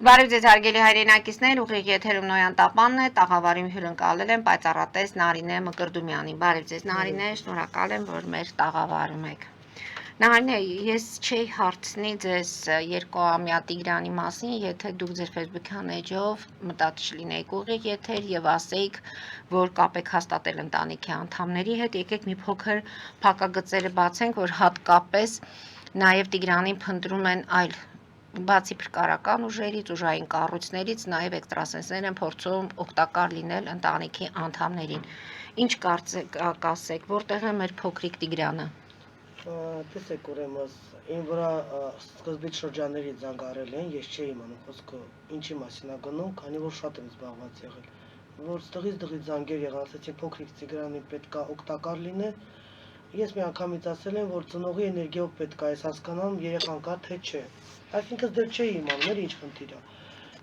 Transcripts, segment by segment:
Բարև ձեզ հարգելի հայրենակիցներ, ուղիղ եթերում Նոյան Տապանն է, տաղավարում հյուրընկալել եմ պայծառատես Նարինե Մկրդումյանին։ Բարև ձեզ Նարինե, շնորհակալ եմ, որ մեր տաղավարում եք։ Նարինե, ես չէի հարցնի ձեզ 2-ամյա Տիգրանի մասին, եթե դուք ձեր Facebook-յան էջով մտածիչ լինեիք ուղիղ եթեր եւ ասեիք, որ կապ եք հաստատել ընտանիքի անդամների հետ, եկեք մի փոքր փակագծերը բացենք, որ հատկապես նաեւ Տիգրանին փնտրում են այլ բացի փրկարական ուժերից, ուժային կառույցներից, նաև էքստրասենսներ են փորձում օգտակար լինել ընտանիքի անդամներին։ Ինչ կասեք, որտեղ է մեր փոքրիկ Տիգրանը։ Տեսեք, ուրեմն ին վրա սկզբից շրջանների զանգարել են, ես չէի իմանում խոսքը ինչի մասին է գնում, քանի որ շատ եմ զբաղված եղել։ Որ ստղից զանգեր եղան, ասեցին փոքրիկ Տիգրանին պետք է օգտակար լինել։ Ես մի անգամից ասել եմ, որ ծնողի էներգիայով պետք է ես հասկանամ երեխան կա թե չէ։ Այսինքն դեռ չէի իմանում, ինչ խնդիր է։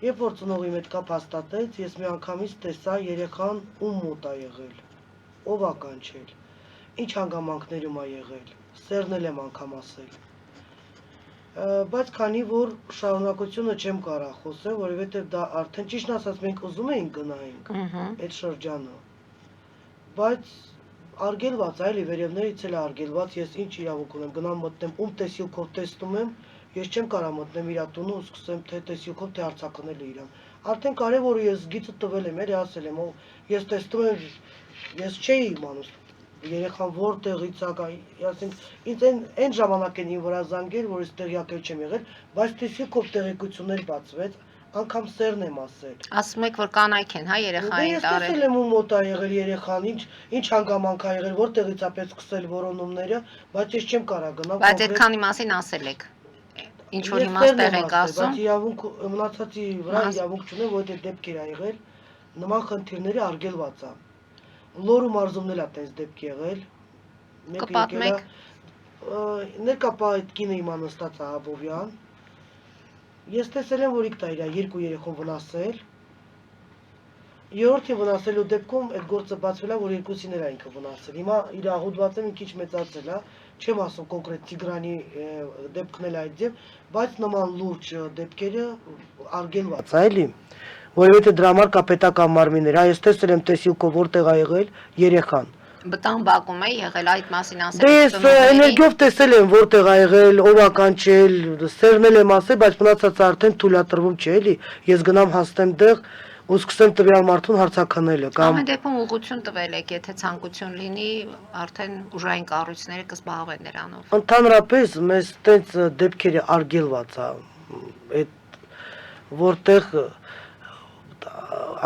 Երբ որ ծնողի հետ կապ հաստատեց, ես մի անգամից տեսա երեխան ում մոտ է եղել, ով է կանչել, ինչ հանգամանքներում է եղել, սերնել եմ անգամ ասել։ Բայց քանի որ շարունակությունը չեմ կարող խոսել, որովհետև դա արդեն ճիշտ ասած մենք ուզում էինք գնայինք այդ շրջանը։ Բայց արգելված է, էլի վերևներից էլ արգելված, ես ինչ իրավունք ունեմ, գնամ մտնեմ, ում տեսիլքով տեսնում եմ, ես չեմ կարող մտնեմ իր տունը ու սկսեմ թե տեսիլքով թե հարցակնել իրան։ Արդեն կարևորը ես գիծը տվել եմ, էլի ասել եմ, ես տեսնում եմ, ես չէի իմանում երեխան որտեղից է գա, ասենք ինձ այն ժամանակ են ին վրա զանգել, որ ես տեղյակ չեմ եղել, բայց տեսիլքով տեղեկություններ բացվեց, անգամ սերն եմ ասել։ Ասում եք, որ կանայք են, հա, երեխային տարել։ Ես տեսել եմ ում մոտ է եղել երեխան, ինչ հանգամանք է եղել, որտեղից է պես սկսել որոնումները, բայց ես չեմ կարող գնալ։ Բայց այդքանի մասին ասել եք։ Ինչ որ հիմա ստեղ եք ասում։ Բայց իրավունք մնացածի վրա իրավունք չունեմ, որովհետև դեպքեր ա եղել, նման խնդիրները արգելված է։ Լոռու մարզումն էլ է տես դեպք եղել։ Կպատմեք։ Ներկապա այդ կինը իմ անստաց Ահաբովյան։ Ես տեսել եմ, որ իքտա իր երկու երեխուն վնասել։ Երրորդին վնասելու դեպքում այդ գործը բացվել է, որ երկուսին էր ինքը վնասել։ Հիմա իր ահուդվածը մի քիչ մեծացել է, չեմ ասում կոնկրետ Տիգրանի դեպքն էլ այդ ձև, բայց նման լուրջ դեպքերը արգելված է, էլի։ Որովհետև դրա համար կա պետական մարմիններ, ես տեսել եմ տեսիլքով որտեղ է եղել երեխան։ Բտան բակում է եղել այդ մասին ասել։ Դե ես էներգիով տեսել եմ որտեղ է եղել, ով է կանչել, սերնել եմ ասել, բայց մնացածը արդեն թույլատրվում չէ, էլի։ Ես գնամ հասնեմ տեղ ու սկսեմ տվյալ մարդուն հարցականելը կամ ամեն դեպքում ուղղություն տվել եք, եթե ցանկություն լինի, արդեն ուժային կառույցները կզբաղվեն նրանով։ Ընդհանրապես մեզ տենց դեպքերը արգելված է, այդ որտեղ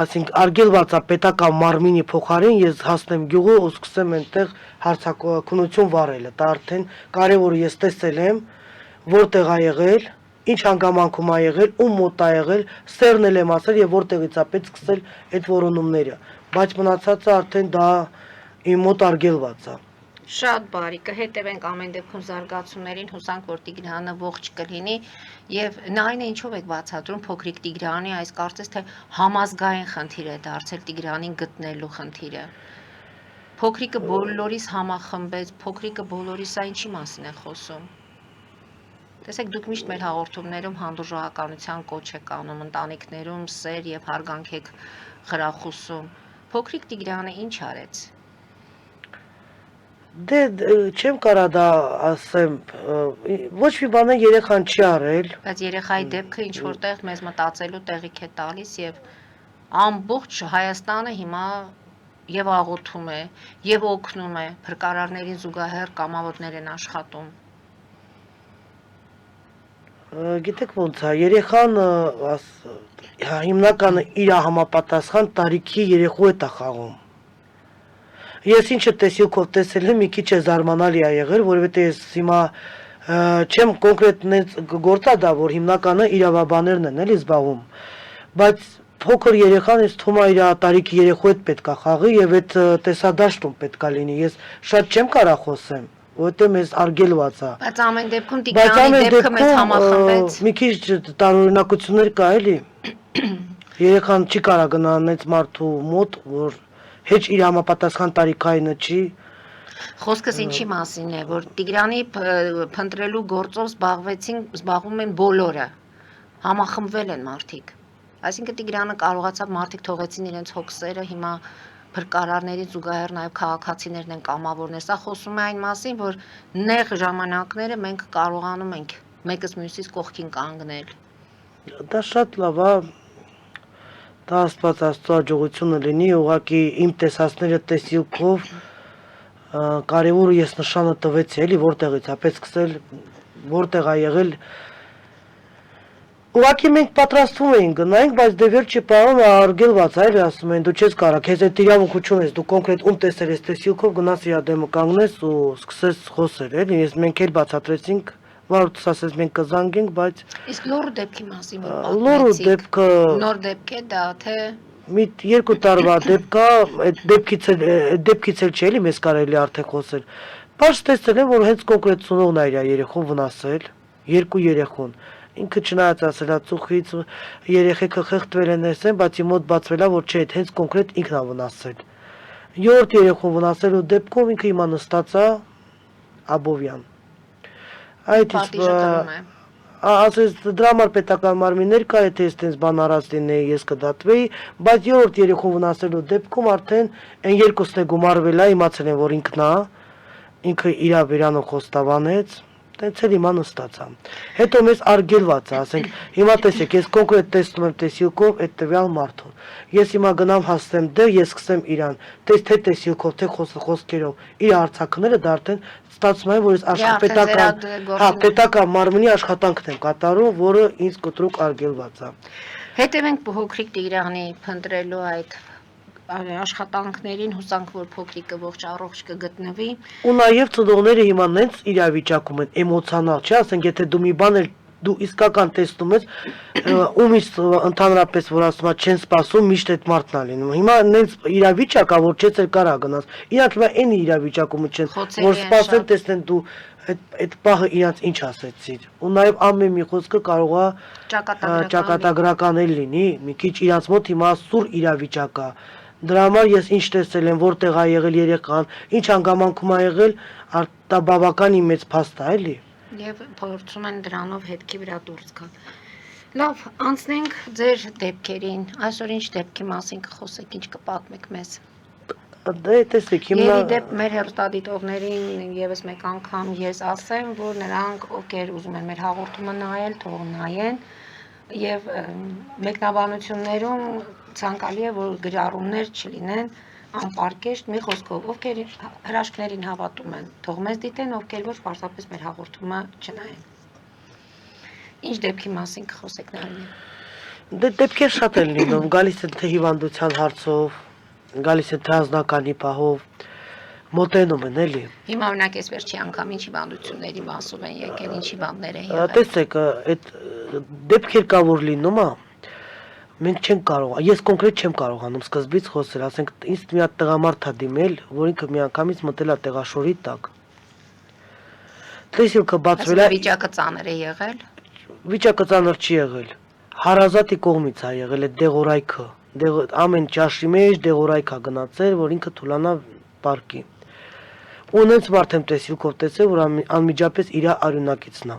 ասենք արգելված է պետական մարմինի փոխարեն ես հասնեմ գյուղը ու սկսեմ այնտեղ հարցակնություն վարելը, դա արդեն կարևորը ես տեսել եմ որտեղ է եղել, ինչ հանգամանքում է եղել, ում մոտ է եղել, սերնել եմ ասել եւ որտեղից է պետք սկսել այդ որոնումները, բայց մնացածը արդեն դա իմ մոտ արգելված է։ Շատ բարի, կհետևենք ամեն դեպքում զարգացումներին, հուսանք, որ Տիգրանը ողջ կլինի եւ նայինը ինչով եք բացատրում փոքրիկ Տիգրանի այս կարծես թե համազգային խնդիր է դարձել Տիգրանին գտնելու խնդիրը։ Փոքրիկը բոլորիս համախմբեց, փոքրիկը բոլորիս սա ինչի մասին է խոսում։ Տեսեք, դուք միշտ մեր հաղորդումներում հանդուրժողականության կոչ եք անում, ընտանիքներում սեր եւ հարգանք եք խրախուսում։ Փոքրիկ Տիգրանը ինչ արեց։ Դե չեմ կարա դա ասեմ, ոչ մի բան երեխան չի արել։ Բայց երեխայի դեպքը ինչ որտեղ մեզ մտածելու տեղիք է տալիս եւ ամբողջ Հայաստանը հիմա եւ աղոթում է եւ օգնում է, փրկարարներին զուգահեռ կամավորներ են աշխատում։ Գիտեք ոնց է, երեխան հիմնականը իր համապատասխան տարիքի երեխու հետ է խաղում։ Ես ինչը տեսիլքով տեսել եմ, մի քիչ է զարմանալի է եղել, որովհետև ես հիմա չեմ կոնկրետ գործա դա, որ հիմնականը իրավաբաններն են էլի զբաղվում, բայց փոքր երեխան ես թվում է իր տարիքի երեխու հետ պետք է խաղի եւ այդ տեսադաշտում պետք է լինի։ Ես շատ չեմ կարող խոսեմ, որովհետև մեզ արգելված է։ Բայց ամեն դեպքում Տիգրանի դեպքը մեզ համախմբեց։ Մի քիչ տարօրինակություններ կա էլի։ Երեխան չի կարող գնալ այնց մարդու մոտ, որ հեչ իր համապատասխան տարիքայինը չի։ Խոսքս ինչի մասին է, որ Տիգրանի փնտրելու գործով զբաղվում են բոլորը։ Համախմբվել են մարդիկ։ Այսինքն Տիգրանը կարողացավ մարդիկ թողեցին իրենց հոգսերը, հիմա փրկարարների զուգահեռ նաև քաղաքացիներն են կամավորներ։ Սա խոսում է այն մասին, որ նեղ ժամանակները մենք կարողանում ենք մեկս մյուսից կողքին կանգնել։ Դա շատ լավ է, դա Աստված Աստծո աջողությունը լինի, ուղղակի իմ տեսածները տեսիլքով կարևորը ես նշանը տվեցի, էլի որտեղից է պես սկսել, որտեղ է եղել։ Ուղղակի մենք պատրաստվում էինք գնայինք, բայց դե վերջի պահում արգելված է, էլի ասում են դու չես կարող, քեզ այդ իրավունքություն ես, դու կոնկրետ ում տեսել ես տեսիլքով գնաս իր դեմը կանգնես ու սկսես խոսել, էլի ես մենք էլ բացատրեցինք, վարորդս ասես մենք կզանգենք, բայց Իսկ լոռու դեպքի մասին որ լոռու պատմեցիք, դեպքը նոր դեպք է դա, թե մի 2 տարվա դեպք է, այդ դեպքից էլ չէ, էլի մեզ կարելի արդեն խոսել։ Բայց տեսել եմ, որ հենց կոնկրետ ծնողն է իր երեխուն վնասել, 2 երեխուն։ Ինքը չնայած ասելա ծուխից երեխեքը խեղդվել են էսեն, բայց իմ մոտ բացվելա, որ չէ, հենց կոնկրետ ինքն է վնասել։ 7 երեխուն վնասելու դեպքում ինքը հիմա նստած է Աբովյան։ Այդ պատիժը կրում է։ ասես դրա համար պետական մարմիններ կա, եթե ես տենց բան արած լինեի, ես կդատվեի, բայց 7 երեխուն վնասելու դեպքում արդեն այն երկուսն է գումարվել է, իմացել են, որ ինքն է, ինքը իր վերանով խոստովանեց, տենց էլ հիմա նստած է։ Հետո մեզ արգելված է, ասենք, հիմա տեսեք, ես կոնկրետ տեսնում եմ տեսիլքով այդ տվյալ մարդուն։ Ես հիմա գնամ հասնեմ դեր, ես սկսեմ իրան, թե տեսիլքով, թե խոսքերով, իր հարցակները դա արդեն ստացվում է, որ ես պետական մարմնի աշխատանքն եմ կատարում, որը ինձ կտրուկ արգելված է։ Հետևենք փոքրիկ Տիգրանի փնտրելու այդ աշխատանքներին, հուսանք, որ փոքրիկը ողջ առողջ կգտնվի։ Ու նաև ծնողները հիմա նենց իրավիճակում են, էմոցիոնալ, չէ՞, ասենք, եթե դու մի բան էլ դու իսկական տեսնում ես, ումից ընդհանրապես որ ասում է չեն սպասում, միշտ այդ մարդն է լինում։ Հիմա նենց իրավիճակ է, որ չես էլ կարա գնաս։ Իրանք հիմա այն իրավիճակում չեն, որ սպասեն, տեսնեն դու այդ պահը իրանց ինչ ասեցիր։ Ու նաև ամեն մի խոսքը կարող է ճակատագրական էլ լինի, մի քիչ իրանց մոտ հիմա սուր իրավիճակ է։ Դրա համար ես ինչ տեսել եմ, որտեղ է եղել երեխան, ինչ հանգամանքում է եղել, դա բավական մեծ փաստ է, էլի։ Եվ փորձում են դրանով հետքի վրա դուրս գալ։ Լավ, անցնենք ձեր դեպքերին։ Այսօր ինչ դեպքի մասին կխոսեք, ինչ կպատմեք մեզ։ Դե տեսեք, հիմա Եվ իդեպ մեր հեռուստադիտողներին եւս մեկ անգամ ես ասեմ, որ նրանք ովքեր ուզում են մեր հաղորդումը նայել, թող նայեն եւ մեկնաբանություններում ցանկալի է, որ գրառումներ չլինեն անպարկեշտ, մի խոսքով, ովքեր հրաշքներին հավատում են, թող մեզ դիտեն, ովքեր ոչ պարզապես մեր հաղորդումը չնայեն։ Ինչ դեպքի մասին կխոսեք Նարինե։ Դե դեպքեր շատ են լինում, գալիս են թե հիվանդության հարցով, գալիս են թե անձնականի պահով, մոտենում են, էլի։ Հիմա օրինակ ես վերջի անգամ ինչ հիվանդությունների մասով են եկել, ինչ հիվանդներ են եղել։ Տեսեք, այդ դեպքեր կա որ լինում է, մենք չենք կարող, ես կոնկրետ չեմ կարողանում սկզբից խոսել, ասենք ինձ մի հատ տղամարդ է դիմել, որ ինքը միանգամից մտել է տեղաշորի տակ։ Տեսիլքը բացվել է։ Վիճակը ծանր է եղել։ Վիճակը ծանր չի եղել։ Հարազատի կողմից է եղել այդ դեղորայքը։ Ամեն ճաշի մեջ դեղորայք է գնացել, որ ինքը թուլանա պարկի։ Ունենց մարդ եմ տեսիլքով տեսել, որ անմիջապես իր արյունակիցն է։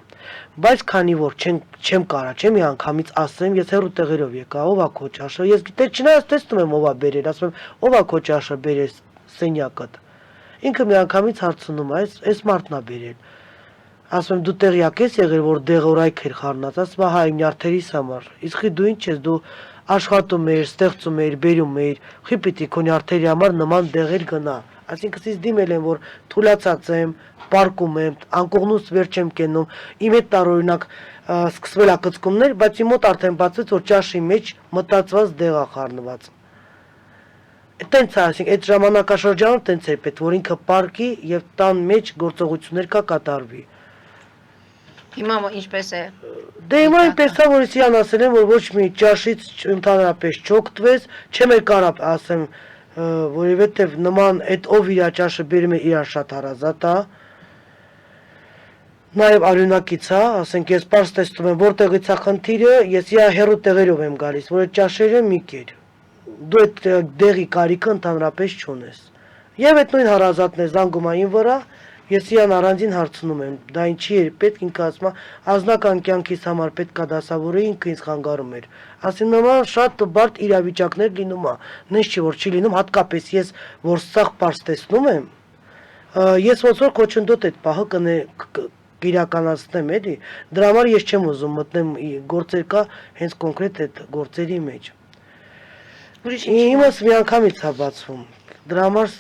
Բայց քանի որ չեմ կարա, չեմ մի անգամից ասեմ, ես հեռու տեղերով եկա, ով է քո ճաշը, ես գիտե չնայած տեսնում եմ ով է բերել, ասում եմ, ով է քո ճաշը բերել սենյակդ։ Ինքը մի անգամից հարցնում է, այս մարդն է բերել։ Ասում եմ, դու տեղյակ ես եղել, որ դեղորայք էր խառնած, ասում է, հա, իմ նյարդերիս համար։ Իսկ դու ինչ ես, դու աշխատում ես, ստեղծում ես, բերում ես, խի պիտի քո նյարդերի համար նման դեղեր գնա։ Այսինքն ես դիմել եմ, որ թուլացած եմ, պարկում եմ, անկողնուց վերջ եմ կենում, իմ հետ տարօրինակ սկսվել է կծկումներ, բայց իմ մոտ արդեն բացվեց, որ ճաշի մեջ մտածված դեղ է խառնված։ Տենց է, այսինքն այդ ժամանակաշրջանում տենց է պետք, որ ինքը պարկի եւ տան մեջ գործողություններ կատարվի։ Հիմա ինչպես է։ Դե հիմա այնպես է, որ իրան ասել եմ, որ ոչ մի ճաշից ընդհանրապես չօգտվես, չեմ էլ կարա ասեմ, որովհետև նման այդ ով իր ճաշը բերում է իր շատ հարազատ է։ Նաև արյունակից է, ասենք ես պարզ տեսնում եմ, որտեղից է խնդիրը, ես իր հեռու տեղերով եմ գալիս, որ այդ ճաշերը մի կեր։ Դու այդ դեղի կարիքը ընդհանրապես չունես։ Եվ այդ նույն հարազատն է զանգում այն վրա, Ես իրան առանձին հարցնում եմ, դա ինչի էր պետք, ինքը ասում է, ազնական կյանքիս համար պետք է դասավորեի, ինքը ինձ խանգարում էր։ Ասում եմ, շատ բարդ իրավիճակներ լինում է, նենց չի որ չի լինում, հատկապես ես որ սաղ պարզ տեսնում եմ, ես ոնց որ քոչնդոտ այդ պահը կիրականացնեմ, էլի, դրա համար ես չեմ ուզում մտնեմ գործեր կա հենց կոնկրետ այդ գործերի մեջ։ Ուրիշ Իմս միանգամից է բացվում։ Դրա համար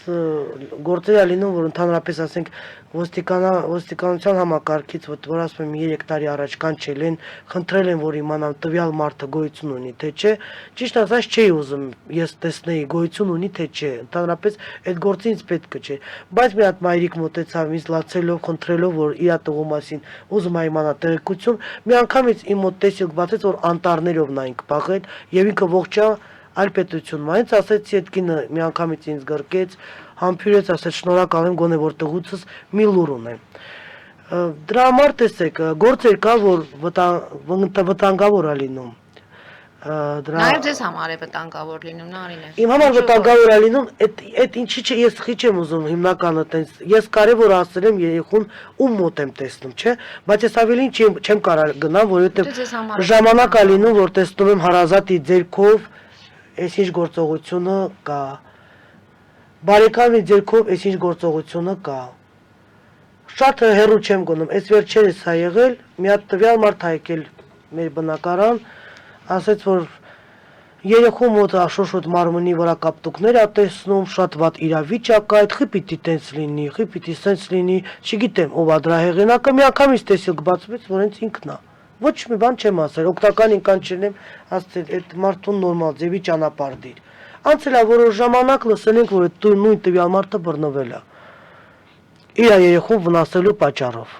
գործերը լինում, որ ընդհանրապես ասենք ոստիկանության համակարգից, որ ասում եմ 3 տարի առաջ կանչել են, խնդրել են, որ իմանամ տվյալ մարդը գոյություն ունի, թե չէ, ճիշտ ասած չէի ուզում ես տեսնեի գոյություն ունի, թե չէ, ընդհանրապես այդ գործը ինձ պետք չէ, բայց մի հատ մայրիկ մոտեցավ ինձ լացելով, խնդրելով, որ իր տղու մասին ուզում է իմանալ տեղեկություն, միանգամից իմ մոտ տեսիլք բացեց, որ անտառներով նա ինք բախել եւ ինքը ողջա այլ պետություն մայից ասեցի այդ կինը միանգամից ինձ գրկեց, համբյուրեց, ասեց շնորհակալ եմ գոնե որ տղուցս մի լուր ունեմ։ Դրա համար տեսեք, գործեր կա, որ վտանգավոր է լինում։ Նաև ձեզ համար է վտանգավոր լինում, Նարինե։ Իմ համար վտանգավոր է լինում, այդ ինչի՞ չէ, ես խիչ եմ ուզում հիմնականը տենց, ես կարևոր ասել եմ երեխուն ում մոտ եմ տեսնում, չէ, բայց ես ավելին չեմ կարող գնալ, որովհետև ժամանակ է լինում, որ տեսնում եմ հարազատի ձեռքով այս ինչ գործողությունը կա։ Բարեկամի ձեռքով այս ինչ գործողությունը կա։ Շատ հեռու չեմ գնում, այս վերջերս է եղել, մի հատ տվյալ մարդ է եկել մեր բնակարան, ասեց, որ երեխու մոտ շոշոտ մարմնի վրա կապտուկներ է տեսնում, շատ վատ իրավիճակ է, այդ խի պիտի տենց լինի, խի պիտի սենց լինի, չգիտեմ ով է դրա հեղինակը, միանգամից տեսիլք բացվեց, որ հենց ինքն է։ Ոչ մի բան չեմ ասել, օգտական ինքան չեմ ասել, այդ մարդուն նորմալ ձևի ճանապարհ դիր։ Անցել է որոշ ժամանակ, լսել ենք, որ այդ նույն տվյալ մարդը բռնվել է։ Իր երեխուն վնասելու պատճառով։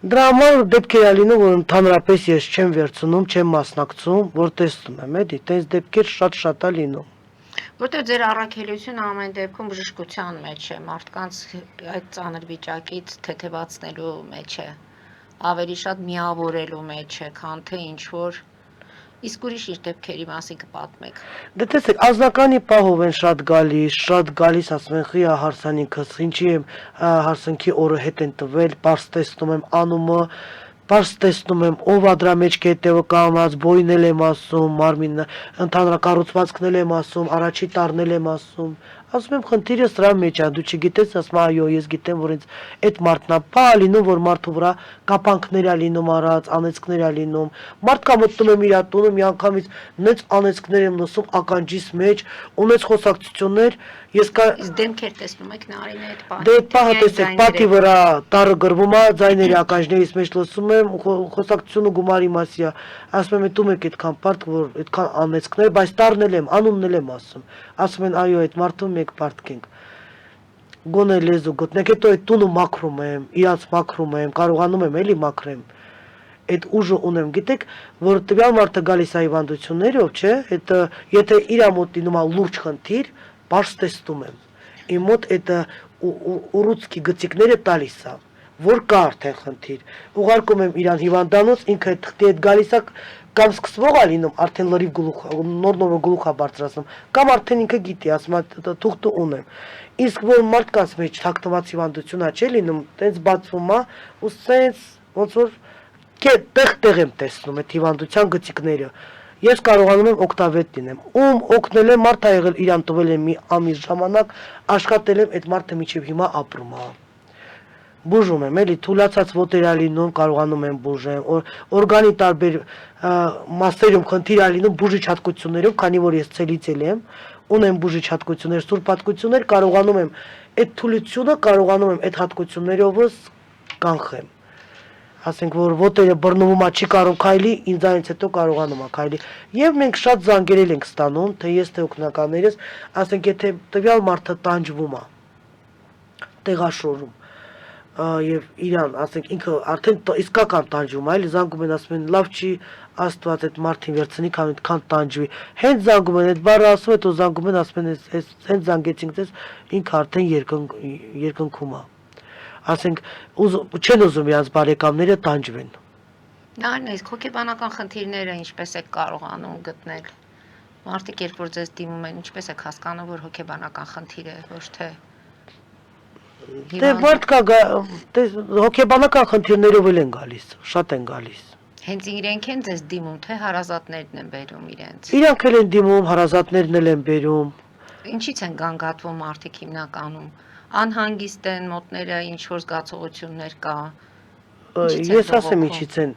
Դրա համար դեպքեր է լինում, որ ընդհանրապես ես չեմ վերցնում, չեմ մասնակցում, որ տեսնում եմ, էլի, տենց դեպքեր շատ է լինում։ Որտեղ ձեր առաքելությունը ամեն դեպքում բժշկության մեջ է, մարդկանց այդ ծանր վիճակից թեթևացնելու մեջ է, ավելի շատ միավորելու մեջ է, քան թե ինչ որ իսկ ուրիշ ինչ դեպքերի մասին կպատմեք։ Դե տեսեք, ազնականի պահով են շատ գալիս, ասում են խիա հարսանիքս, ինչի եմ հարսանքի օրը հետ են տվել, պարզ տեսնում եմ անումը, պարզ տեսնում եմ ով է դրա մեջ կետևը կանգնած, բոյն եմ ասում, մարմինը, ընդհանրական կառուցվածքն եմ ասում, առաջի տարն եմ ասում, ասում եմ խնդիրը սրա մեջ է, դու չգիտես, ասում այո, ես գիտեմ, որ այդ մարդն է, բա լինում, որ մարդու վրա կապանքներ է լինում առած, անեծքներ է լինում, մարդկա մտնում եմ իր տունը, միանգամից նենց անեծքներ եմ լսում ականջիս մեջ, ունեց խոսակցություններ, ես Իսկ դեմքեր տեսնում եք Նարինե այդ պահը։ Դե պահը տեսեք, պատի վրա տարը գրվում է, ձայների ականջներից մեջ լսում եմ, խոսակցությունը գումարի մասի է, ասում եմ դու եք այդքան բարդ, որ այդքան անեծքներ, բայց տարն եմ, անունն եմ ասում են այո, այդ մարդու մեկ բարդքենք։ Գոնե լեզու գտնեք, հետո այդ տունը մաքրում եմ, իրաց մաքրում եմ, կարողանում եմ էլի մաքրեմ։ Այդ ուժը ունեմ, գիտեք, որ տվյալ մարդը գալիս է հիվանդություններով, չէ, այդ եթե իր մոտ լինում է լուրջ խնդիր, բարձ տեսնում եմ։ Իմ մոտ այդ ուռուցքի գծիկները տալիս է, որ կա արդեն խնդիր։ Ուղարկում եմ իրան հիվանդանոց, ինքը թղթի հետ գալիս է, կամ սկսվող է լինում, արդեն լրիվ գլուխ, նոր գլուխ է բարձրացնում, կամ արդեն ինքը գիտի, ասում է թուղթը ունեմ։ Իսկ որ մարդկանց մեջ թաքնված հիվանդություն է չէ լինում, տենց բացվում է, ու սենց ոնց որ տեղ եմ տեսնում այդ հիվանդության գծիկները։ Ես կարողանում եմ օգտավետ լինեմ։ Ում օգնել եմ, մարդ ա եղել, իրան տվել եմ մի ամիս ժամանակ, աշխատել եմ, այդ մարդը մինչև հիմա ապրում է։ Բուժում եմ, էլի թուլացած ոտեր ա լինում, կարողանում եմ բուժեմ, օրգանի տարբեր մասերում խնդիր ա լինում բուժիչ հատկություններով, քանի որ ես ցելիցել եմ, ունեմ բուժիչ հատկություններ, սուրբ հատկություններ, կարողանում եմ այդ թուլությունը, կարողանում եմ այդ հատկություններովս կանխեմ։ Ասենք որ ոտերը բռնվում է, չի կարող քայլի, ինձանից հետո կարողանում է քայլի։ Եվ մենք շատ զանգերել ենք ստանում, թե ես թե օգնականներս, ասենք եթե տվյալ մարդը տանջվում է, տեղաշորում, եւ իրան, ասենք ինքը արդեն իսկական տանջվում է, այլ զանգում են ասում են լավ չի Աստված այդ մարդին վերցնի, քան տանջվի։ Հենց զանգում են, այդ բառը ասում հետո զանգում են, ասում են հենց զանգեցինք դες, ինքը արդեն երկնքում է։ Ասենք չեն ուզում իրանց բարեկամները տանջվեն։ Նարինե, իսկ հոգեբանական խնդիրները ինչպես եք կարողանում գտնել։ Մարդիկ երբ որ ձեզ դիմում են, ինչպես եք հասկանում, որ հոգեբանական խնդիր է, ոչ թե Դե մարդ կա հոգեբանական խնդիրներով էլ են գալիս, շատ են գալիս։ Հենց իրենք են ձեզ դիմում, թե հարազատներն են բերում իրենց։ Իրանք էլ են դիմում, հարազատներն էլ են բերում։ Ինչից են գանգատվում մարդիկ հիմնականում։ Անհանգիստ են, մոտները ինչ որ զգացողություններ կա։ Ես ասեմ ինչից են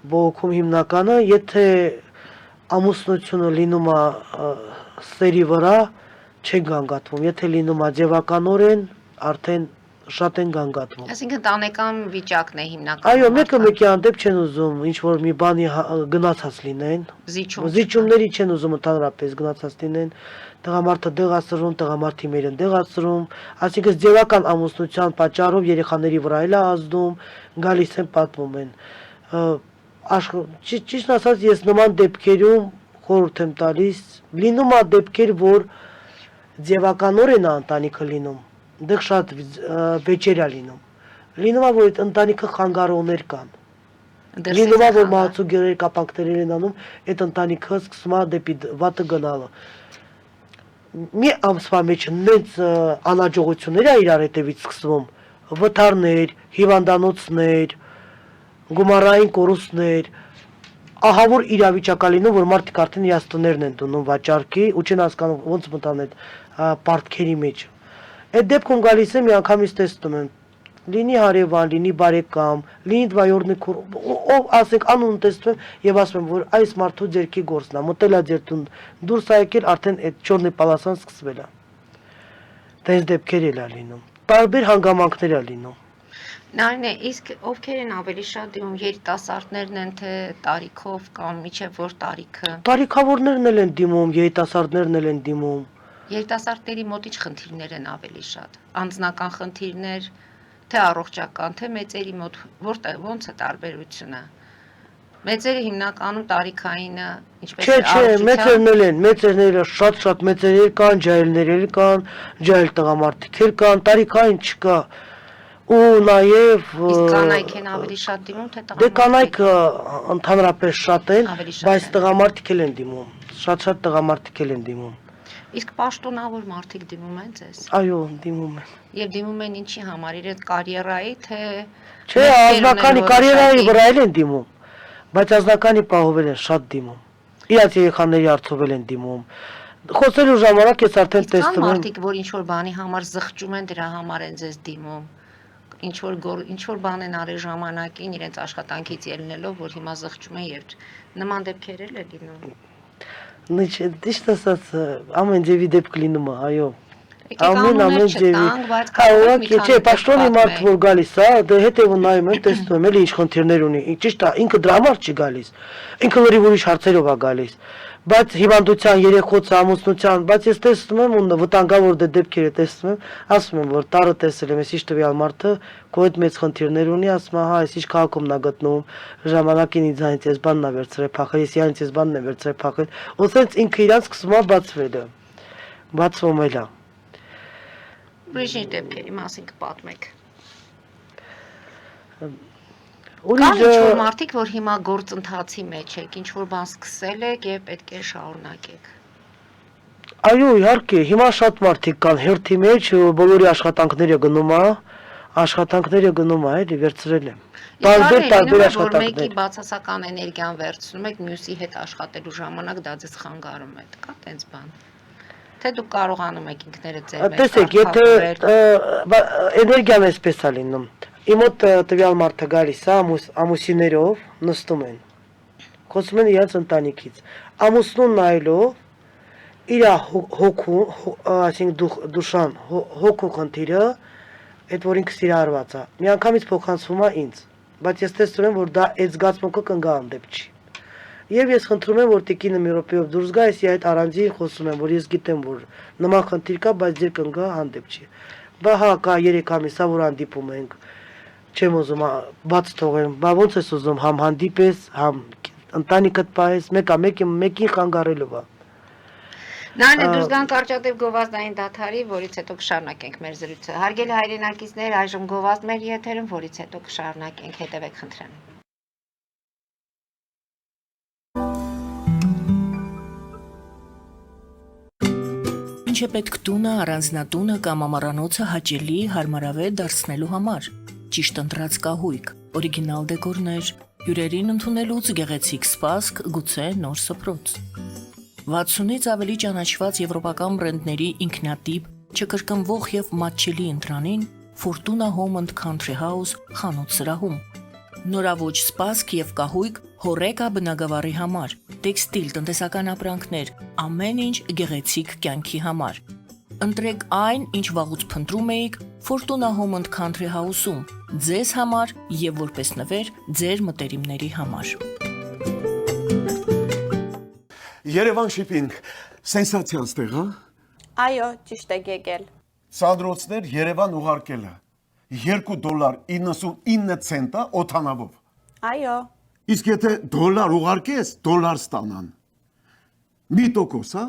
բողոքում հիմնականը, եթե ամուսնությունը լինում է սերի վրա, չեն գանգատվում, եթե լինում է ձևականորեն, արդեն շատ են գանգատվում։ Այսինքն տանեկան վիճակն է հիմնականում։ Այո, մեկը մեկի հանդեպ չեն ուզում ինչ որ մի բանի գնացած լինեն։ Զիջումների չեն ուզում ընդհանրապես գնացած լինեն։ Տղամարդը դեղասրում, տղամարդի մերն դեղասրում, այսինքն ձևական ամուսնության պատճառով երեխաների վրա էլ է ազդում, գալիս են պատմում են։ Ճիշտ ասած, ես նման դեպքերում խորհուրդ եմ տալիս, լինում է դեպքեր, որ ձևականորեն է ընտանիքը լինում, դեռ շատ վեճեր է լինում։ Լինում է, որ այդ ընտանիքը խանգարողներ կան։ Լինում է, որ մահացու գերեր կապանքներ են անում, այդ ընտանիքը սկսում է դեպի վատը գնալը։ Մի ամսվա մեջ նենց անհաջողություններ է իրար հետևից սկսվում, վթարներ, հիվանդանոցներ, գումարային կորուստներ, ահավոր իրավիճակ է լինում, որ մարդիկ արդեն իրաց տներն են դնում վաճառքի ու չեն հասկանում ոնց մտան այդ պարտքերի մեջ։ Այդ դեպքում գալիս եմ միանգամից տեսնում եմ, լինի հարևան, լինի բարեկամ, լինի դվայորդի ով ասենք անուն տեսնում եմ եւ ասում եմ, որ այս մարդու ձերքի գործն է, մտել է ձեր տուն, դուրս է եկել, արդեն այդ չորնի պալասան սկսվել է։ Դες դեպքեր էլ է լինում։ Տարբեր հանգամանքներ է լինում։ Նարինե, իսկ ովքեր են ավելի շատ դիմում, երիտասարդներն են, թե տարիքով կամ միջև որ տարիքը։ Տարիքավորներն էլ են դիմում, երիտասարդներն էլ են դիմում։ Երիտասարդների մոտ ինչ խնդիրներ են ավելի շատ։ Անձնական խնդիրներ, թե առողջական, թե մեծերի մոտ, ոնց է տարբերությունը։ Մեծերը հիմնականում տարիքայինը, ինչպես է Չէ, մեծերն էլ են, մեծերները շատ մեծեր կան, ջահելներ էլ կան, ջահել տղամարդիկ էլ կան, տարիքային չկա։ Ու նաև իսկ կանայք են ավելի շատ դիմում, թե դե տղամարդիկ։ կանայք ընդհանրապես շատ են, Ավելի շատ բայց են։ տղամարդիկ էլ են դիմում, շատ տղամարդիկ էլ են դիմում։ Իսկ պաշտոնավոր մարդիկ դիմում են ձեզ։ Այո, դիմում են։ Եվ դիմում են ինչի համար, իրենց կարիերայի, թե Չէ, ազնականի կարիերայի վրա էլ են դիմում, բայց ազնականի պահով էլ են շատ դիմում։ Իրաց երեխաների հարցով էլ են դիմում։ Խոսելու ժամանակ ես արդեն Կան տեսնում եմ։ մարդիկ, որ ինչ որ բանի համար զղջում են, դրա համար են ձեզ դիմում։ Ինչ որ բան են արել ժամանակին իրենց աշխատանքից ելնելով, որ հիմա զղջում են եւ նման դեպքեր էլ է լինում։ Ճիշտ ասած, ամեն ձևի դեպք լինում է, այո։ Ամեն ձևի։ Չէ, պաշտոնի մարդ որ գալիս է, դե հետևը նայում եմ, տեսնում եմ, էլի ինչ խնդիրներ ունի։ Ճիշտ է, ինքը դրա համար չի գալիս։ Ինքը լրիվ ուրիշ հարցերով է գալիս։ Բայց հիվանդության, երեխոց, ամուսնության, բայց ես տեսնում եմ ու վտանգավոր դեպքերը տեսնում եմ, ասում եմ, որ տարը տեսել եմ, ես ինչ տվյալ մարդը քո այդ մեծ խնդիրներ ունի, ասում եմ, հա, ես ինչ քաղաքում նա գտնում, ժամանակին ինձանից ես բանն է վերցրել փախել, ես իրանից ես բանն է վերցրել փախել, ու սենց ինքը իրան սկսում է բացվելը։ Բացվում էլ է։ Ուրիշ դեպքերի մասին կպատմեք։ Կան ինչ-որ մարդիկ, որ հիմա գործընթացի մեջ եք, ինչ-որ բան սկսել եք եւ պետք է շարունակեք։ Այո, իհարկե, հիմա շատ մարդիկ կան հերթի մեջ, բոլորի աշխատանքները գնում է, էլի վերցրել եմ։ Տարբեր աշխատանքներ։ Մեկի բացասական էներգիան վերցնում եք, մյուսի հետ աշխատելու ժամանակ դա ձեզ խանգարում է։ Կա տենց բան։ Թե դուք կարողանում եք ինքներդ ձեր մեջ։ Տեսեք, եթե էներգիան էսպես է լինում։ Իմ մոտ տվյալ մարդը գալիս է ամուսիններով, նստում են։ Խոսում են իրենց ընտանիքից։ Ամուսնուն նայելով իր հոգու, այսինքն դուշան, հոգու խնդիրը, այդ որ ինքը սիրահարված է, միանգամից փոխանցվում է ինձ, բայց ես տեսնում եմ, որ դա այդ զգացմունքը կնգա հանդեպ չի։ Եվ ես խնդրում եմ, որ տիկինը մի րոպեով դուրս գա, ես այդ առանձին խոսում եմ, որ ես գիտեմ, որ նման խնդիր կա, բայց ձեր կնգա հանդեպ չի։ Բա հա, կա 3 ամիս, որ հանդիպում ենք, չեմ ուզում բաց թողեմ, բա ոնց ես ուզում համ հանդիպես, համ ընտանիքդ պահես, մեկին խանգարելով է։ Նարինե, դուրս գանք կարճատև գովազդային դադարի, որից հետո կշարունակենք մեր զրույցը։ Հարգելի հայրենակիցներ, այժմ գովազդ մեր եթերում, որից հետո կշարունակենք, հետևեք խնդրեմ։ Ինչ Ինչ է պետք տունը, առանձնատունը կամ ամառանոցը հաճելի հարմարավետ դարձնելու համար։ Ճիշտ ընտրած կահույք, օրիգինալ դեկորներ, հյուրերին ընդունելուց գեղեցիկ սպասք, գուցե նոր սփռոց։ 60-ից ավելի ճանաչված եվրոպական բրենդների ինքնատիպ, չկրկնվող եւ մատչելի ընտրանին Fortuna Home and Country House խանութ սրահում։ Նորավոճ սպասք եւ կահույք հորեկա բնագավառի համար, տեքստիլ, տնտեսական ապրանքներ, ամեն ինչ գեղեցիկ կյանքի համար։ Ընտրեք այն, ինչ վաղուց փնտրում էիք Fortuna Home and Country House-ում, ձեզ համար եւ որպես նվեր ձեր մտերիմների համար։ Երևան շիփինգ, սենսացիա ստեղ, հա։ Այո, ճիշտ եք եկել։ Սանդրոցներ Երևան ուղարկելը $2.99 օթանավով։ Այո, Իսկ եթե դոլար ուղարկես, դոլար ստանան։ 1%, հա։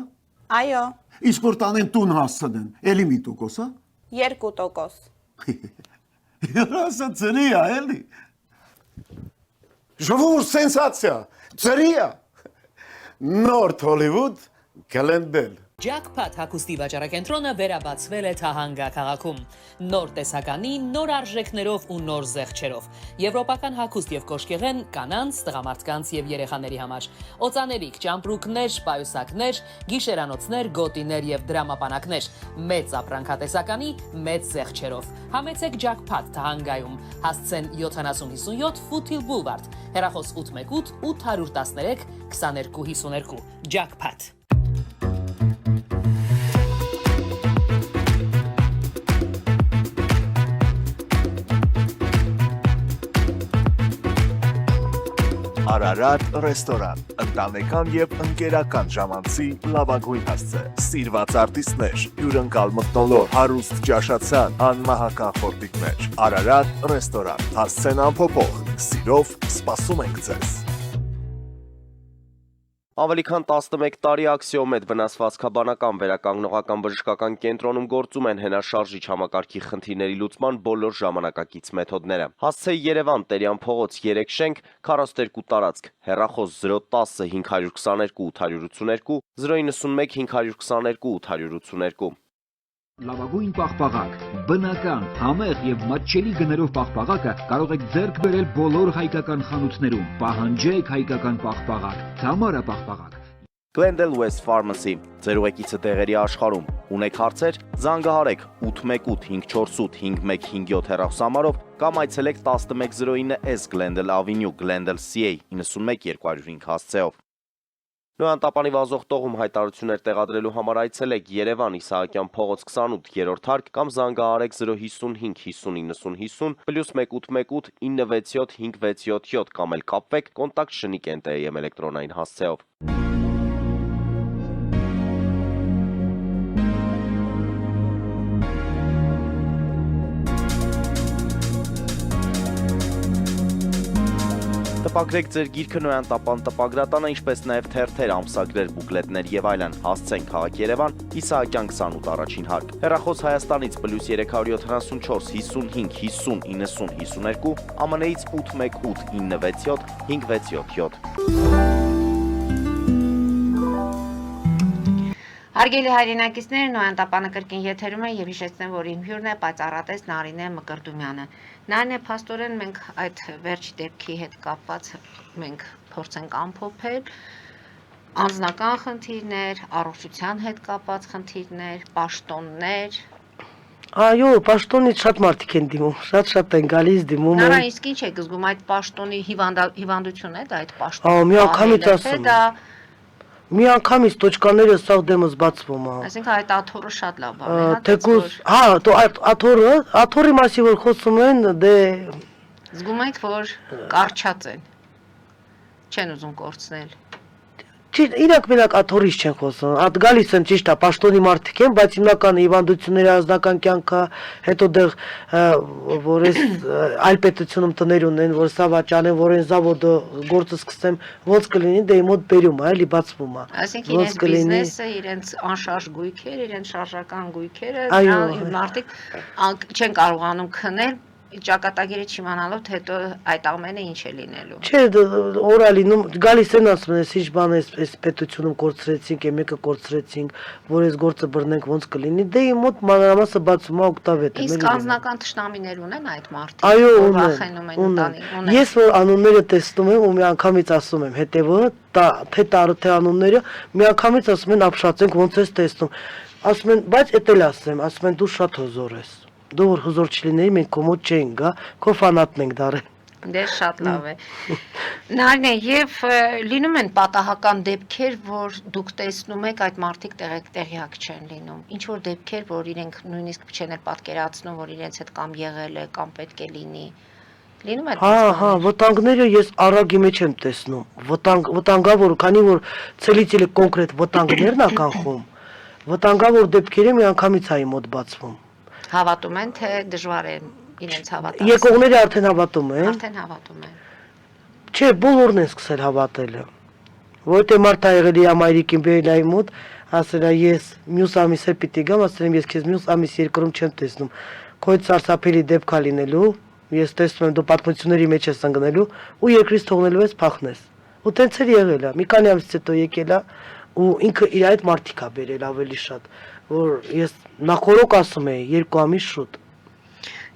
այո, Իսկ որ տանեն տուն հասցնեն, էլի 1%, հա։ 2%։ Երասը ծրի է, էլի։ Ժողովուրդ սենսացիա, ծրի է։ Նորթ Հոլիվուդ Գլենդել։ Jackpot հագուստի վաճառակենտրոնը վերաբացվել է Թահանգա քաղաքում։ Նոր տեսականի, նոր արժեքներով ու նոր զեղչերով։ Եվրոպական հագուստ եւ կոշկեղեն կանանց, տղամարդկանց եւ երեխաների համար։ Օծանելիք, ճամպրուկներ, պայուսակներ, գիշերանոցներ, գոտիներ եւ դրամապանակներ։ Մեծ ապրանքատեսականի, մեծ զեղչերով։ Համեցեք Jackpot Թահանգայում։ Հասցեն 7057 Foothill Boulevard։ Հեռախոս 818 813 2252։ Jackpot։ Արարատ ռեստորան, ընտանեկան եւ ընկերական ժամանցի լավագույն հասցե, սիրված արտիստներ, հյուրընկալ մթնոլորտ, հարուստ ճաշացան, անմահական խորտիկներ, Արարատ ռեստորան, հասցեն ամփոփող, սիրով սպասում ենք ձեզ։ Ավելի քան 11 տարի Աքսիոմետ վնասվածքաբանական վերականգնողական բժշկական կենտրոնում գործում են հենաշարժիչ համակարգի խնդիրների լուծման բոլոր ժամանակակից մեթոդները։ Հասցեի Երևան, Տերյան փողոց 3 շենք, 42 տարածք, հեռախոս 010 522 882, 091 522 882։ Լավագույն պաղպաղակ, բնական, համեղ եւ մատչելի գներով պաղպաղակը կարող եք ձեռք բերել բոլոր հայկական խանութներում։ Պահանջեք հայկական պաղպաղակ, Թամարա պաղպաղակ։ Glendale West Pharmacy, ձեր ուղեկիցը տեղերի աշխարհում։ Ունեք հարցեր, զանգահարեք 818 548 5157 հեռախոսահամարով կամ այցելեք 1109S Glendale Avenue, Glendale CA 91205 հասցեով։ Նոյան տապանի վազող տողում հայտարարություններ տեղադրելու համար այցելեք Երևան Իսահակյան փողոց 28 երրորդ հարկ կամ զանգահարեք 055 50 90 50 +118 967 5677 կամ էլ կապվեք կոնտակտ Շնիկ NTM էլեկտրոնային հասցեով։ Տպագրեք ձեր գիրքը Նոյան տապան տպագրատանը, ինչպես նաև թերթեր, ամսագրեր, բուկլետներ եւ այլն։ Հասցեն քաղաք Երևան, Իսահակյան 28 առաջին հարկ։ Հեռախոս Հայաստանից +374 55 50 90 52, ԱՄՆ-ից 818 967 5677։ Հարգելի հայրենակիցներ, Նոյան տապանը կրկին եթերում է եւ հիշեցնեմ, որ իմ հյուրն է պայծառատես Նարինե Մկրտումյանը։ Նարինե, փաստորեն մենք այդ վերջի դեպքի հետ կապված մենք փորձենք ամփոփել անձնական խնդիրներ, առողջության հետ կապված խնդիրներ, պաշտոններ։ Այո, պաշտոնից շատ մարդիկ են դիմում, շատ են գալիս դիմում են։ Նարա, իսկ ինչ եք զգում այդ պաշտոնի հիվանդություն է դա այդ պաշտոնը։ Ահա, միանգամից ասում եմ։ Միանգամից տոճկաները սաղ դեմս բացվում է։ Այսինքն այդ աթոռը շատ լավ բան է, հա։ Թեկուզ, հա, աթոռի մասի որ խոսում են, դե զգում եք, որ կարճած են։ Չեն ուզում կորցնել։ Իրանք մենակ աթոռից չեն խոսում, գալիս են ճիշտ է, պաշտոնի մարդիկ են, բայց հիմնական հիվանդությունների անձնական կյանքը, հետո դեղ որ ես այլ պետությունում տներ ունեն, որ սա վաճանեն, որ են զավոդը գործը սկսեմ, ոնց կլինի, դե մոտ բերում է, էլի բացվում է։ Այսինքն իրենց բիզնեսը, իրենց անշարժ գույքեր, իրենց շարժական գույքերը, մարդիկ չեն կարողանում քնել ճակատագիրը չիմանալով թե հետո այդ ամենը ինչ է լինելու։ Չէ, օրա լինում, գալիս են ասում են, ինչ բան է, այս պետությունում կորցրեցինք, մեկը կորցրեցինք, որ այս գործը բռնենք ոնց կլինի։ Դե իմ մոտ մանրամասը բացում է օկտավետ է։ Իսկ անձնական թշնամիներ ունեն այդ մարդիկ, Այո, որ ունեն, վախենում են ունեն։ Ես որ անունները տեսնում եմ ու միանգամից ասում եմ, հետևը, թե տարը թե անունները, միանգամից ասում են ապշացենք ոնց ես տեսնում։ Ասում են, բայց էդ էլ ասեմ, ասում են դու շատ հզոր ես։ Դու որ հզոր չլինեի, մենք քո մոտ չենք գա, քո ֆանատն ենք դարել։ Դե շատ լավ է։ Նարինե, եւ լինում են պատահական դեպքեր, որ դուք տեսնում եք այդ մարդիկ տեղյակ չեն լինում։ Ինչ որ դեպքեր, որ իրենք նույնիսկ չեն էլ պատկերացնում, որ իրենց հետ կամ եղել է, կամ պետք է լինի։ Լինում է դա։ Հա, վտանգները ես առագի մեջ եմ տեսնում։ Վտանգավոր, քանի որ ցելիցիլը կոնկրետ վտանգներն ա կանխում։ Վտանգավոր դեպքերը միանգամից է մոտ բացվում։ Հավատում են, թե դժվար է իրենց հավատալ։ Եկողները արդեն հավատում են։ Արդեն հավատում են։ Չէ, բոլորն են սկսել հավատելը։ Որտե մարդ ա եղել իր մայրիկին բերելայի մոտ, ասել է ես մյուս ամիսը պիտի գամ, ասել եմ ես քեզ մյուս ամիս երկրում չեմ տեսնում։ Քո այդ սարսափելի դեպք ա լինելու, ես տեսնում եմ դու պատմությունների մեջ ես ընկնելու ու երկրից թողնելու ես փախնես։ Ու տենց էլ եղել է։ Մի քանի ամսից հետո եկել է ու ինքը իր այդ մարդիկ ա բերել ավելի շատ, որ ես նախորոք ասում էի 2 ամիս շուտ։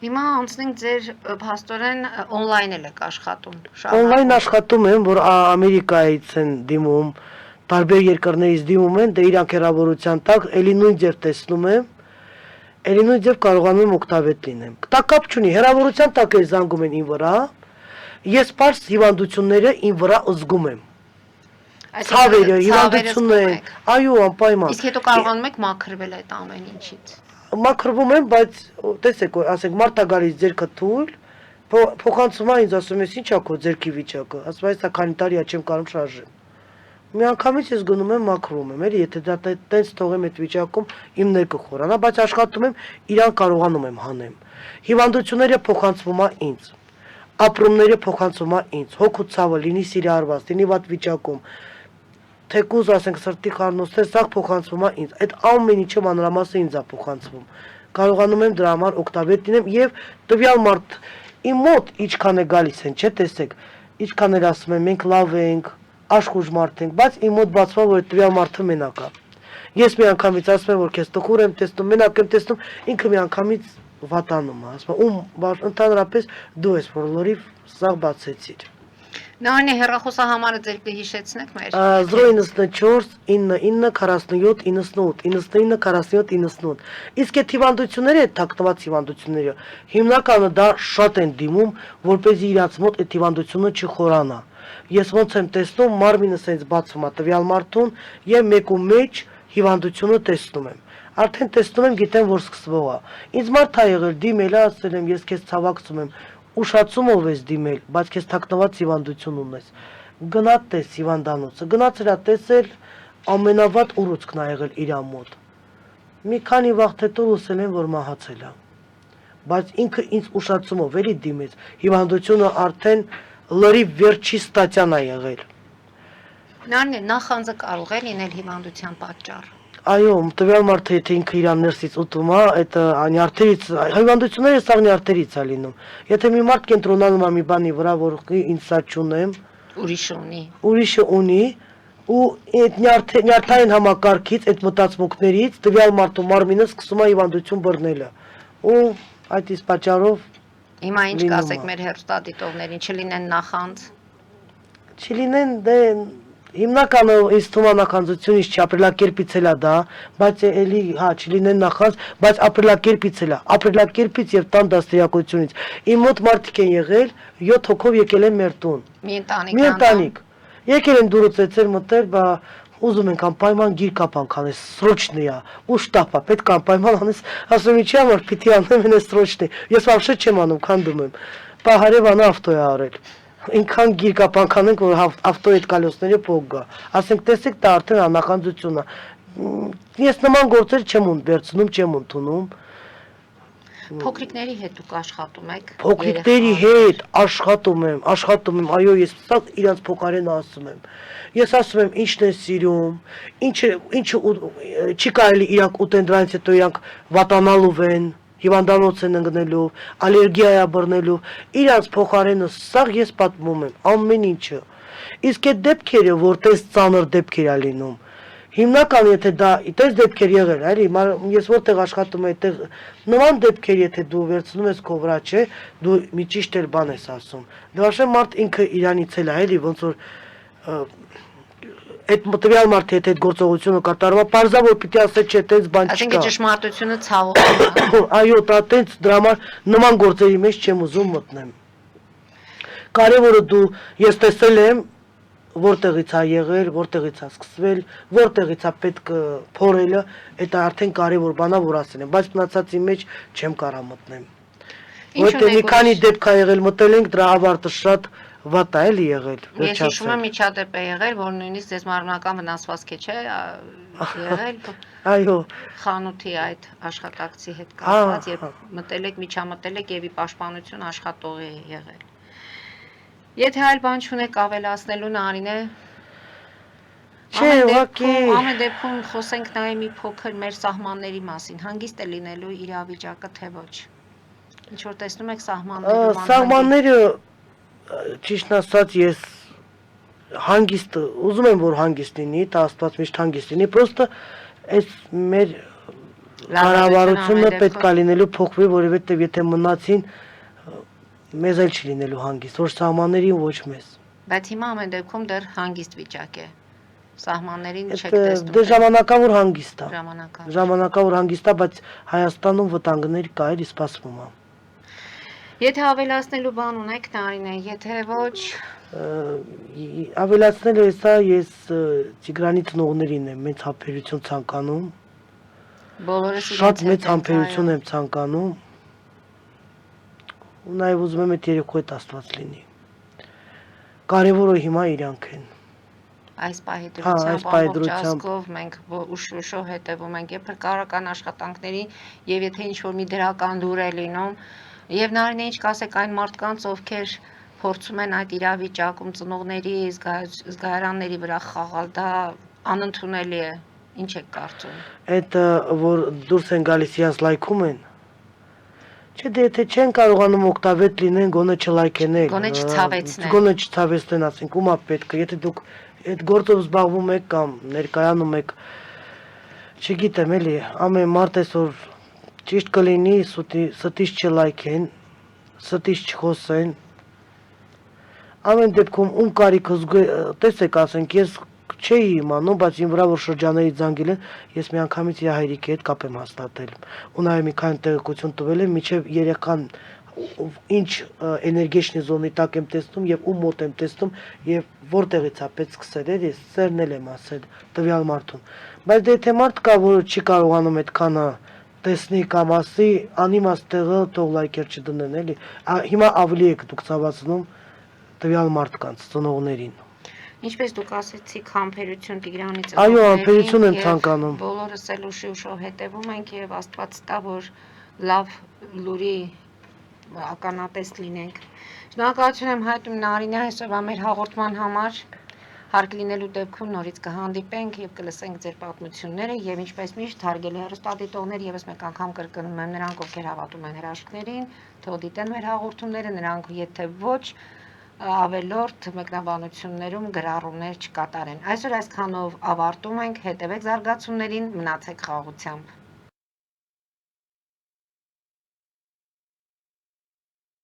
Հիմա անցնենք ձեր փաստորեն on-line էլ եք աշխատում։ Օնլայն աշխատում եմ, որ Ամերիկայից են դիմում, տարբեր երկրներից դիմում են, դե իրանք հեռավորության տակ, էլի նույն ձև տեսնում եմ, էլի նույն ձև կարողանում եմ օգտավետ լինեմ։ Դա կապ չունի, հեռավորության տակ էլ զանգում են ին վրա, ես պարզ հիվանդությունները ին վրա զգում եմ։ Ցավերը, հիվանդությունները, այո, անպայման։ Իսկ հետո կարողանում եք մաքրվել այդ ամեն ինչից։ Մաքրվում եմ, բայց տեսեք, ասենք մարդա գալիս ձերքը թույլ, փոխանցում է ինձ ասում ես ի՞նչ ա քո ձերքի վիճակը, ասում այս քանի տարի ա չեմ կարող շարժել։ Միանգամից ես գնում եմ մաքրվում եմ, էլի եթե դա տենց թողեմ այդ վիճակում իմ ներքը խորանա, բայց աշխատում եմ, իրան կարողանում եմ հանեմ։ Հիվանդությունները փոխանցվում է ինձ։ Ապրումները փոխանցվում է ինձ։ Հոգու ցավը լինի սիրահարված, լինի վատ վիճակում։ Թեկուզ ասենք սրտի խառնոցներ սաղ փոխանցվում է ինձ։ Այդ ամեն ինչը մանրամասը ինձ է փոխանցվում։ Կարողանում եմ դրա համար օգտավետ լինեմ եւ տվյալ մարդ իմ մոտ ինչքան է գալիս են, չէ՞ տեսեք, ինչքան էլ ասում են մենք լավ ենք, աշխուժ մարդ ենք, բայց իմ մոտ բացվում որ տվյալ մարդը մենակ է։ Ես միանգամից ասում եմ որ քեզ տխուր եմ տեսնում, մենակ եմ տեսնում, ինքը միանգամից վատանում է, ասում ում ընդհանրապես դու ես որ լրիվ սաղ բացեցիր։ Նարինե, հեռախոսահամարը ձեր կհիշեցնեք մեր։ 094 99 47 98 99 47 98։ Իսկ այդ հիվանդությունները, այդ թաքնված հիվանդությունները, հիմնականը դա շատ են դիմում, որպեսզի իրաց մոտ այդ հիվանդությունը չխորանա։ Ես ոնց եմ տեսնում, մարմինս այնց բացվում է տվյալ մարդուն եւ մեկու մեջ հիվանդությունը տեսնում եմ։ Արդեն տեսնում եմ, գիտեմ, որ սկսվող է։ Ինձ մարդ ա եղել դիմել, ասել եմ, ես քեզ ցավակցում եմ։ Ուշացումով ես դիմել, բայց քեզ թաքնված հիվանդություն ունես։ Գնա տես հիվանդանոցը, գնացել է տեսել ամենավատ ուռուցքն ա եղել իր մոտ։ Մի քանի վաղ հետո լսել են, որ մահացել է։ Բայց ինքը ինձ ուշացումով էլի դիմեց, հիվանդությունը արդեն լրիվ վերջի ստատյան ա եղել։ Նարինե, նախանձը կարող է լինել հիվանդության պատճառ։ Այո, տվյալ մարդը եթե ինքը իր ներսից ուտում է, այդ նյարդերից, հիվանդությունները սաղ նյարդերից է լինում։ Եթե մի մարդ կենտրոնանում է մի բանի վրա, որ ինձ սա չունեմ, ուրիշը ունի, ու այդ նյարդային համակարգից, այդ մտածմունքներից տվյալ մարդու մարմինը սկսում է հիվանդություն բռնելը։ Ու այդ իսկ պատճառով Հիմա ինչ կասեք մեր հեռուստադիտողներին, չլինեն նախանձ։ Չլինեն, դե հիմնականը ինձ թվում է նախանձությունից չապրելակերպից էլ է դա, բայց էլի հա չլինեն նախանձ, բայց ապրելակերպից էլ է, ապրելակերպից եւ տան դաստիարակությունից։ Իմ մոտ մարդիկ են եղել 7 հոգով եկել են մեր տուն։ Մի ընտանիք։ Եկել են դուրս ծեցել մտել, բա ուզում ենք անպայման գիր կապանք անես, սրոչնի է, ու շտապ է, պետք է անպայման անես, ասում ինչի համար պիտի անեմ այնպես սրոչնի։ Ես вообще չեմ անում, քանդում եմ։ Բա հարևանը ավտո է արել։ Ինքան գիր կապանք անենք, որ ավտոյի այդ կալոսները փոք գա։ Ասենք տեսեք, դա արդեն անախանձություն է։ Ես նման գործեր չեմ վերցնում, չեմ ընդունում։ Փոքրիկների հետ դուք աշխատում եք։ Փոքրիկների հետ աշխատում եմ, այո, ես սա իրանց փոխարեն ասում եմ։ Ես ասում եմ ինչն են սիրում, ինչը չի կարելի իրանք ուտեն, դրանից հետո իրանք վատանալու են, հիվանդանոց են ընկնելու, ալերգիա է բռնելու, իրանց փոխարենը սաղ ես պատմում եմ ամեն ինչը։ Իսկ այդ դեպքերը, որտես ծանր դեպքեր է լինում, հիմնական եթե դա այդպես դեպքեր եղել, այլի ես որտեղ աշխատում եմ, այդտեղ նման դեպքեր եթե դու վերցնում ես քո վրա, չէ, դու մի ճիշտ էլ բան ես ասում։ Դե մարդ ինքը իրանից էլ է, այլի ոնց որ այդ մտվյալ մարդը եթե այդ գործողությունը կատարվում է, պարզավոր պիտի ասել չէ, տենց բան չկա։ Այսինքն ճշմարտությունը ցավոք է։ Այո, դա տենց դրա համար նման գործերի մեջ չեմ ուզում մտնեմ։ Կարևորը դու ես տեսել եմ որտեղից է եղել, որտեղից է սկսվել, որտեղից է պետք փորելը, դա արդեն կարևոր բան է, որ ասել եմ, բայց մնացածի մեջ չեմ կարող մտնեմ։ Որտեղ մի քանի դեպք է եղել, մտել ենք, դրա ավարտը շատ վատ է էլի եղել։ Ես հիշում եմ միջադեպ է եղել, որ նույնիսկ ձեզ մարմնական վնասվածք է, չէ, եղել։ Այո։ Խանութի այդ աշխատակցի հետ կապված, երբ մտել եք, միջամտել եք եւ ի պաշտպանություն աշխատողի է եղել։ Եթե այլ բան չունեք ավելացնելու Նարինե, Չէ, ուղղակի ամեն դեպքում խոսենք նաեւ մի փոքր մեր սահմանների մասին, հանգիստ է լինելու իրավիճակը թե ոչ։ Ինչ որ տեսնում եք սահմաններում, սահմանները ճիշտ ասած ես հանգիստ ուզում եմ որ հանգիստ լինի, դա Աստված միշտ հանգիստ լինի, պրոստը այս մեր կառավարությունը պետք է լինելու փոխվի, որովհետեւ եթե մնացին մեզ էլ չի լինելու հանգիստ, որ սահմաններին ոչ մեզ։ Բայց հիմա ամեն դեպքում դեռ հանգիստ վիճակ է։ Սահմաններին չեք տեսնում։ Դե ժամանակավոր հանգիստ է։ Ժամանակավոր։ Ժամանակավոր հանգիստ է, բայց Հայաստանում վտանգներ կա, էլի սպասվում է։ Եթե ավելացնելու բան ունեք Նարինե, եթե ոչ ավելացնելը հեսա ես Տիգրանի ծնողներին եմ մեծ համբերություն ցանկանում։ բոլորս Շատ մեծ համբերություն եմ ցանկանում։ Ու նաև ուզում եմ այդ երեքու հետ Աստված լինի։ Կարևորը հիմա իրանք են։ Այս պահի դրությամբ մենք ուշ-ուշով հետևում ենք եւ փրկարարական աշխատանքների եւ եթե ինչ-որ մի դրական լուր է լինում եւ Նարինե ինչ կասեք այն մարդկանց, ովքեր փորձում են այդ իրավիճակում ծնողների զգայարանների վրա խաղալ, դա անընդունելի է։ Ինչ եք կարծում։ Այդ որ դուրս են գալիս իրանց լայքում են։ Չէ, դե եթե չեն կարողանում օգտավետ լինեն, գոնե չլայքենեն։ Գոնե չցավեցնեն։ Գոնե չցավեցնեն, ասենք, ումա պետք է, եթե դուք այդ գործով զբաղվում եք կամ ներկայանում եք, չգիտեմ, էլի, ամեն մարդ այսօր ճիշտ կլինի, ստից չլայքեն, ստից չխոսեն։ Ամեն դեպքում ում կարիքը տեսեք, ասենք, ես չէի իմանում, բայց իմ վրա որ շրջաններից զանգել են, ես մի անգամից իր հայրիկի հետ կապ եմ հաստատել։ Ու նաև մի քանի տեղեկություն տվել եմ, մինչև երեխան ինչ էներգեչնի զոնի տակ եմ տեսնում եւ ում մոտ եմ տեսնում եւ որտեղից է պետք սկսել, էլի սերնել եմ ասել տվյալ մարդուն։ Բայց դե եթե մարդ կա, որը չի կարողանում այդքանը տեսնի կամ ասի, անիմաստ տեղը թող լայքեր չդնեն, էլի։ Հիմա ավելի եք դուք ցավացնում տվյալ մարդկանց, ծնողներին։ Ինչպես դուք ասեցիք, համբերություն Տիգրանից։ Այո, համբերություն եմ ցանկանում։ Բոլորս էլ ուշ-ուշով հետևում ենք եւ Աստված տա, որ լավ լուրի ականատես լինենք։ Շնորհակալություն եմ հայտնում Նարինե այսօրվա մեր հաղորդման համար։ Հարկ լինելու դեպքում նորից կհանդիպենք եւ կլսենք ձեր պատմությունները եւ ինչպես միշտ հարգելի հեռուստադիտողներ եւս մեկ անգամ կրկնում եմ նրանք ովքեր հավատում են հրաշքներին, թող դիտեն մեր հաղորդումները, նրանք եթե ոչ ավելորդ մեկնաբանություններում գրառումներ չկատարեն։ Այսօր այսքանով ավարտում ենք, հետևեք զարգացումներին, մնացեք խաղաղությամբ։